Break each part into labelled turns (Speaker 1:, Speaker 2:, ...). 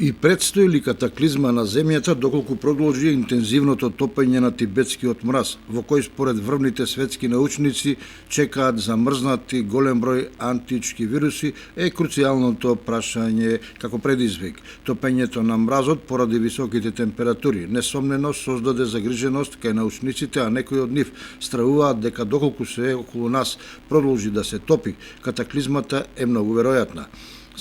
Speaker 1: И предстои ли катаклизма на земјата доколку продолжи интензивното топење на тибетскиот мраз, во кој според врвните светски научници чекаат замрзнати голем број антички вируси, е круцијалното прашање како предизвик. Топењето на мразот поради високите температури несомнено создаде загриженост кај научниците, а некои од нив стравуваат дека доколку се околу нас продолжи да се топи, катаклизмата е многу веројатна.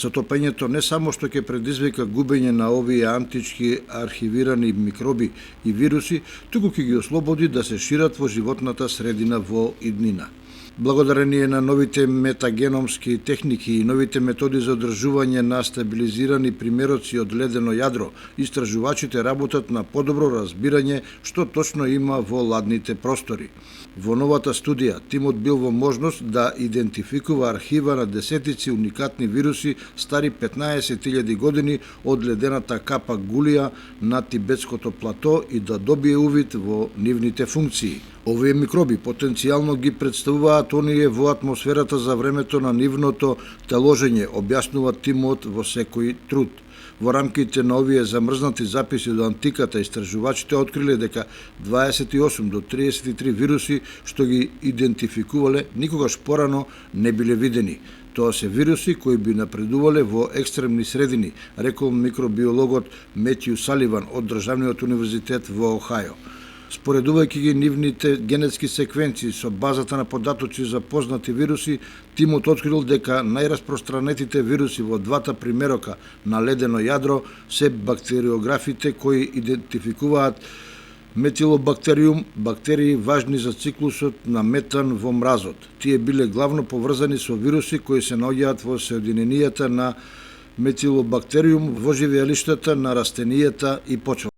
Speaker 1: Затопењето не само што ќе предизвика губење на овие антички архивирани микроби и вируси, туку ќе ги ослободи да се шират во животната средина во иднина. Благодарение на новите метагеномски техники и новите методи за одржување на стабилизирани примероци од ледено јадро, истражувачите работат на подобро разбирање што точно има во ладните простори. Во новата студија, тимот бил во можност да идентификува архива на десетици уникатни вируси стари 15.000 години од ледената капа Гулија на тибетското плато и да добие увид во нивните функции. Овие микроби потенцијално ги представуваат оние во атмосферата за времето на нивното теложење, објаснува тимот во секој труд. Во рамките на овие замрзнати записи од антиката, истражувачите откриле дека 28 до 33 вируси што ги идентификувале никогаш порано не биле видени. Тоа се вируси кои би напредувале во екстремни средини, рекол микробиологот Метју Саливан од Државниот универзитет во Охајо. Споредувајќи ги нивните генетски секвенции со базата на податоци за познати вируси, тимот открил дека најраспространетите вируси во двата примерока на ледено јадро се бактериографите кои идентификуваат метилобактериум, бактерии важни за циклусот на метан во мразот. Тие биле главно поврзани со вируси кои се наоѓаат во соединенијата на метилобактериум во живеелиштата на растенијата и почвата.